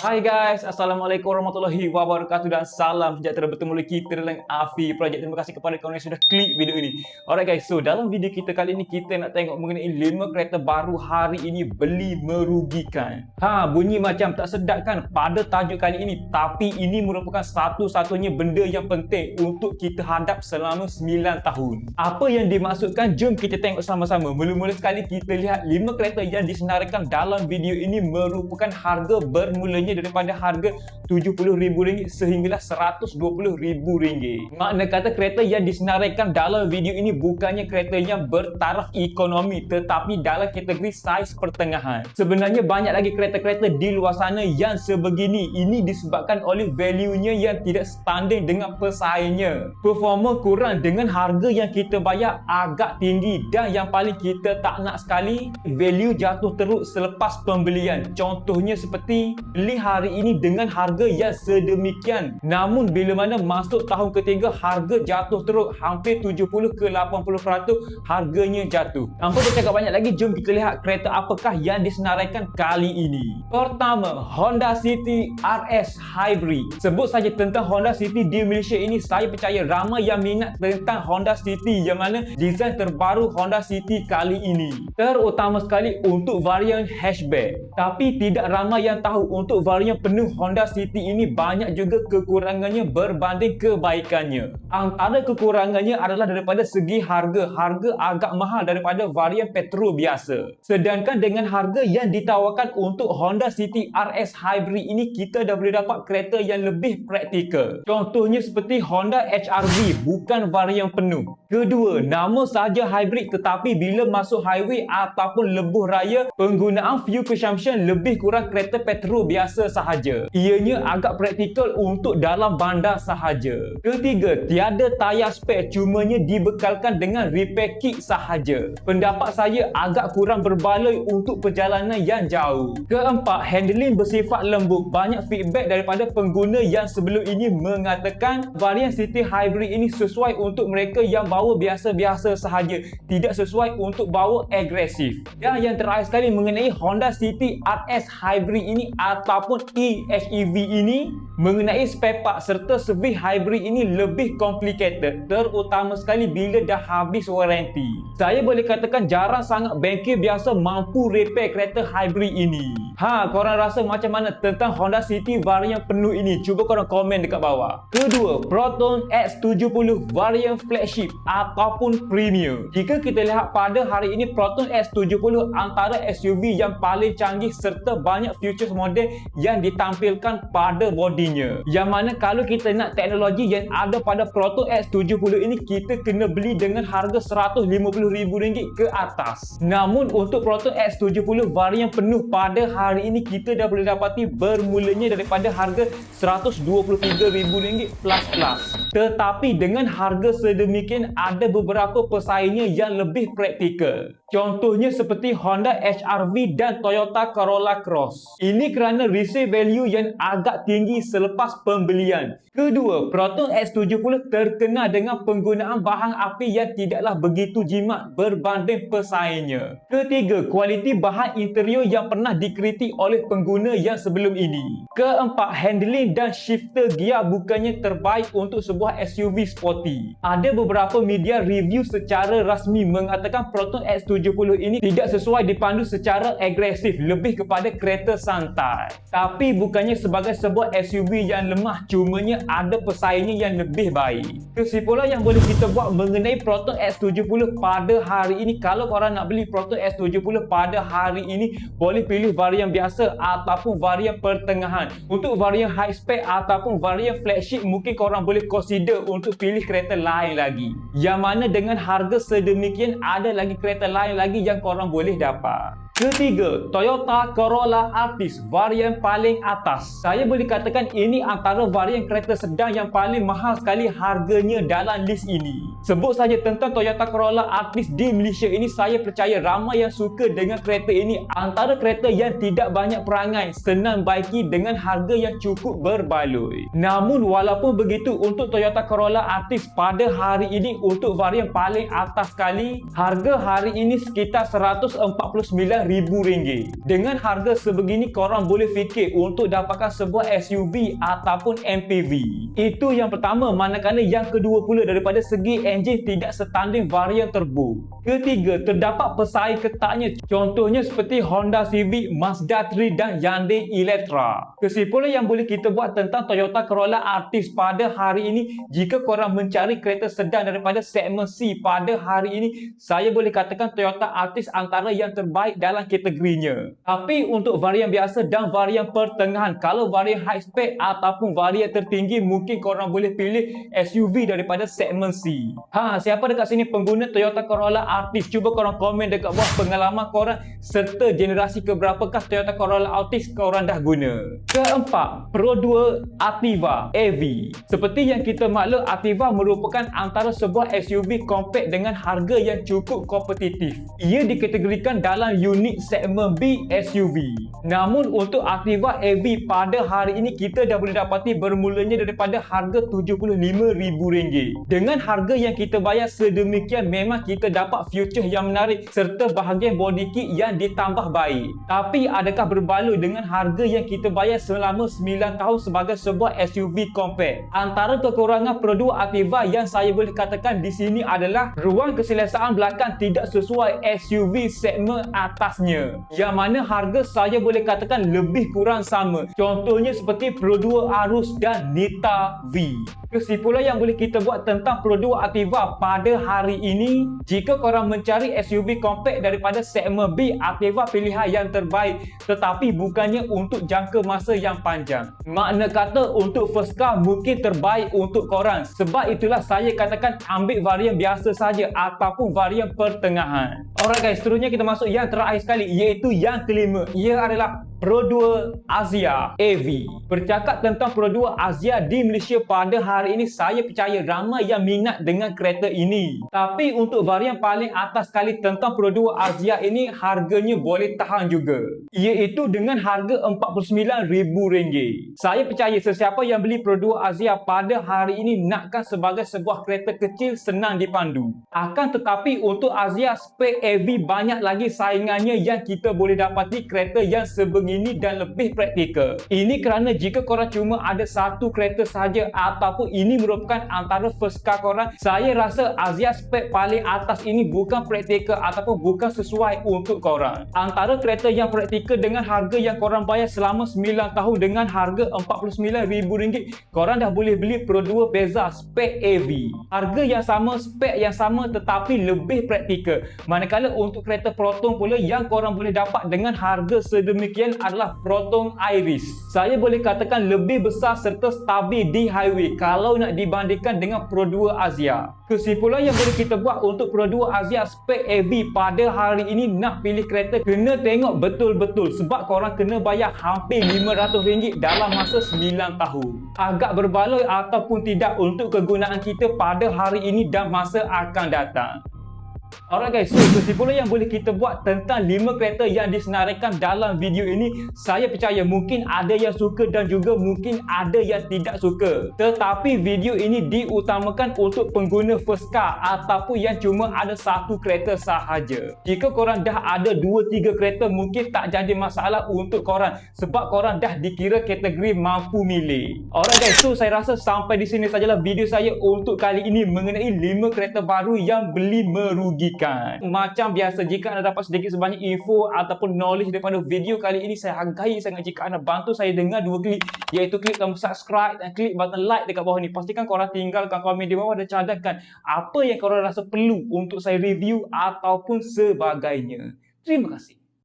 Hai guys, Assalamualaikum warahmatullahi wabarakatuh dan salam sejahtera bertemu lagi kita dalam Afi Project. Terima kasih kepada kawan yang sudah klik video ini. Alright guys, so dalam video kita kali ini kita nak tengok mengenai 5 kereta baru hari ini beli merugikan. Bunyi macam tak sedap kan pada tajuk kali ini, tapi ini merupakan satu-satunya benda yang penting untuk kita hadap selama 9 tahun. Apa yang dimaksudkan? Jom kita tengok sama-sama. Mula-mula sekali kita lihat 5 kereta yang disenaraikan dalam video ini merupakan harga bermulanya daripada harga RM70,000 sehinggalah RM120,000. Makna kata kereta yang disenaraikan dalam video ini bukannya kereta yang bertaraf ekonomi, tetapi dalam kategori saiz pertengahan. Sebenarnya banyak lagi kereta-kereta di luar sana yang sebegini. Ini disebabkan oleh value-nya yang tidak setanding dengan pesaingnya. Performa kurang dengan harga yang kita bayar agak tinggi, dan yang paling kita tak nak sekali, value jatuh teruk selepas pembelian. Contohnya seperti beli hari ini dengan harga yang sedemikian, namun bila mana masuk tahun ketiga harga jatuh teruk, hampir 70 ke 80% harganya jatuh. Tanpa bercakap banyak lagi, jom kita lihat kereta apakah yang disenaraikan kali ini. Pertama, Honda City RS Hybrid. Sebut saja tentang Honda City di Malaysia ini, saya percaya ramai yang minat tentang Honda City, yang mana desain terbaru Honda City kali ini, terutama sekali untuk varian hatchback. Tapi tidak ramai yang tahu untuk varian penuh Honda City ini banyak juga kekurangannya berbanding kebaikannya. Antara kekurangannya adalah daripada segi harga. Harga agak mahal daripada varian petrol biasa. Sedangkan dengan harga yang ditawarkan untuk Honda City RS Hybrid ini, kita dah boleh dapat kereta yang lebih praktikal. Contohnya seperti Honda HR-V, bukan varian penuh. Kedua, nama sahaja hybrid, tetapi bila masuk highway ataupun lebuh raya, penggunaan fuel consumption lebih kurang kereta petrol biasa sahaja. Ianya agak praktikal untuk dalam bandar sahaja. Ketiga, tiada tayar spare, cumanya dibekalkan dengan repair kit sahaja. Pendapat saya agak kurang berbaloi untuk perjalanan yang jauh. Keempat, handling bersifat lembut. Banyak feedback daripada pengguna yang sebelum ini mengatakan varian City Hybrid ini sesuai untuk mereka yang bawa biasa-biasa sahaja, tidak sesuai untuk bawa agresif. Dan yang terakhir sekali mengenai Honda City RS Hybrid ini ataupun EHEV ini, mengenai spare part serta servis hybrid ini lebih complicated, terutama sekali bila dah habis waranti. Saya boleh katakan jarang sangat bengkel biasa mampu repair kereta hybrid ini. Korang rasa macam mana tentang Honda City varian penuh ini? Cuba korang komen dekat bawah. Kedua, Proton X70 varian flagship ataupun premium. Jika kita lihat pada hari ini, Proton X70 antara SUV yang paling canggih serta banyak features model yang ditampilkan pada bodinya. Yang mana kalau kita nak teknologi yang ada pada Proton X70 ini, kita kena beli dengan harga RM150,000 ke atas. Namun untuk Proton X70 varian penuh pada hari ini, kita dah boleh dapati bermulanya daripada harga RM123,000 plus. Tetapi dengan harga sedemikian, ada beberapa pesaingnya yang lebih praktikal. Contohnya seperti Honda HR-V dan Toyota Corolla Cross. Ini kerana resale value yang agak tinggi selepas pembelian. Kedua, Proton X70 terkenal dengan penggunaan bahan api yang tidaklah begitu jimat berbanding pesaingnya. Ketiga, kualiti bahan interior yang pernah dikritik oleh pengguna yang sebelum ini. Keempat, handling dan shifter gear bukannya terbaik untuk sebuah SUV sporty. Ada beberapa media review secara rasmi mengatakan Proton X70 ini tidak sesuai dipandu secara agresif, lebih kepada kereta santai. Tapi bukannya sebagai sebuah SUV yang lemah, cumanya ada pesaingnya yang lebih baik. Kesimpulan yang boleh kita buat mengenai Proton X70 pada hari ini, kalau korang nak beli Proton X70 pada hari ini, boleh pilih varian biasa ataupun varian pertengahan. Untuk varian high spec ataupun varian flagship, mungkin korang boleh consider untuk pilih kereta lain lagi. Yang mana dengan harga sedemikian, ada lagi kereta lain lagi yang korang boleh dapat. Ketiga, Toyota Corolla Altis varian paling atas. Saya boleh katakan ini antara varian kereta sedang yang paling mahal sekali harganya dalam list ini. Sebut saja tentang Toyota Corolla Altis di Malaysia ini, saya percaya ramai yang suka dengan kereta ini. Antara kereta yang tidak banyak perangai, senang baiki dengan harga yang cukup berbaloi. Namun walaupun begitu, untuk Toyota Corolla Altis pada hari ini untuk varian paling atas sekali, harga hari ini sekitar RM149,000 RM49,000. Dengan harga sebegini korang boleh fikir untuk dapatkan sebuah SUV ataupun MPV. Itu yang pertama, manakala yang kedua pula daripada segi enjin tidak setanding varian turbo. Ketiga, terdapat pesaing ketatnya, contohnya seperti Honda Civic, Mazda 3 dan Hyundai Elantra. Kesimpulan yang boleh kita buat tentang Toyota Corolla Altis pada hari ini, jika korang mencari kereta sedan daripada segmen C pada hari ini, saya boleh katakan Toyota Altis antara yang terbaik dalam kategorinya. Tapi untuk varian biasa dan varian pertengahan, kalau varian high spec ataupun varian tertinggi, mungkin korang boleh pilih SUV daripada segmen C. Siapa dekat sini pengguna Toyota Corolla Altis? Cuba korang komen dekat bawah pengalaman korang serta generasi keberapakah Toyota Corolla Altis korang dah guna. Keempat, Pro 2 Ativa EV. Seperti yang kita maklum, Ativa merupakan antara sebuah SUV compact dengan harga yang cukup kompetitif. Ia dikategorikan dalam unit segmen B SUV. Namun untuk Ativa EV pada hari ini kita dah boleh dapati bermulanya daripada harga RM75,000. Dengan harga yang kita bayar sedemikian, memang kita dapat future yang menarik serta bahagian body kit yang ditambah baik. Tapi adakah berbaloi dengan harga yang kita bayar selama 9 tahun sebagai sebuah SUV compact? Antara kekurangan Pro 2 Ativa yang saya boleh katakan di sini adalah ruang keselesaan belakang tidak sesuai SUV segmen atasnya, yang mana harga saya boleh katakan lebih kurang sama. Contohnya seperti Pro 2 Arus dan Nita V. Kesimpulan yang boleh kita buat tentang Pro 2 Ativa pada hari ini, jika korang mencari SUV compact daripada segmen B, Ativa pilihan yang terbaik, tetapi bukannya untuk jangka masa yang panjang. Makna kata untuk first car mungkin terbaik untuk korang. Sebab itulah saya katakan ambil varian biasa saja ataupun varian pertengahan. Alright guys, seterusnya kita masuk yang terakhir sekali, iaitu yang kelima. Ia adalah Pro 2 Azia EV. Bercakap tentang Pro 2 Azia di Malaysia pada hari ini, saya percaya ramai yang minat dengan kereta ini. Tapi untuk varian paling atas sekali tentang Pro 2 Azia ini, harganya boleh tahan juga, iaitu dengan harga RM49,000. Saya percaya sesiapa yang beli Pro 2 Azia pada hari ini nakkan sebagai sebuah kereta kecil senang dipandu. Akan tetapi untuk Azia spek EV banyak lagi saingannya yang kita boleh dapati kereta yang sebegini dan lebih praktikal. Ini kerana jika korang cuma ada satu kereta saja ataupun ini merupakan antara first car korang, saya rasa Azia spek paling atas ini bukan praktikal ataupun bukan sesuai untuk korang. Antara kereta yang praktikal dengan harga yang korang bayar selama 9 tahun dengan harga RM49,000, korang dah boleh beli Pro 2 Bezza spek EV. Harga yang sama, spek yang sama tetapi lebih praktikal. Manakala untuk kereta Proton pula yang korang boleh dapat dengan harga sedemikian adalah Proton Iris. Saya boleh katakan lebih besar serta stabil di highway kalau nak dibandingkan dengan Pro 2 Azia. Kesimpulan yang boleh kita buat untuk Pro 2 Azia spek EV pada hari ini, nak pilih kereta kena tengok betul-betul sebab korang kena bayar hampir RM500 dalam masa 9 tahun. Agak berbaloi ataupun tidak untuk kegunaan kita pada hari ini dan masa akan datang. Alright guys, so kesimpulan yang boleh kita buat tentang 5 kereta yang disenaraikan dalam video ini, saya percaya mungkin ada yang suka dan juga mungkin ada yang tidak suka. Tetapi video ini diutamakan untuk pengguna first car ataupun yang cuma ada satu kereta sahaja. Jika korang dah ada 2-3 kereta, mungkin tak jadi masalah untuk korang sebab korang dah dikira kategori mampu milih. Alright guys, so saya rasa sampai di sini sajalah video saya untuk kali ini mengenai 5 kereta baru yang beli merugi. Macam biasa, jika anda dapat sedikit sebanyak info ataupun knowledge daripada video kali ini, saya hargai sangat jika anda bantu saya dengan 2 klik, iaitu klik tombol subscribe dan klik button like dekat bawah ni. Pastikan korang tinggalkan komen di bawah dan cadangkan apa yang korang rasa perlu untuk saya review ataupun sebagainya. Terima kasih.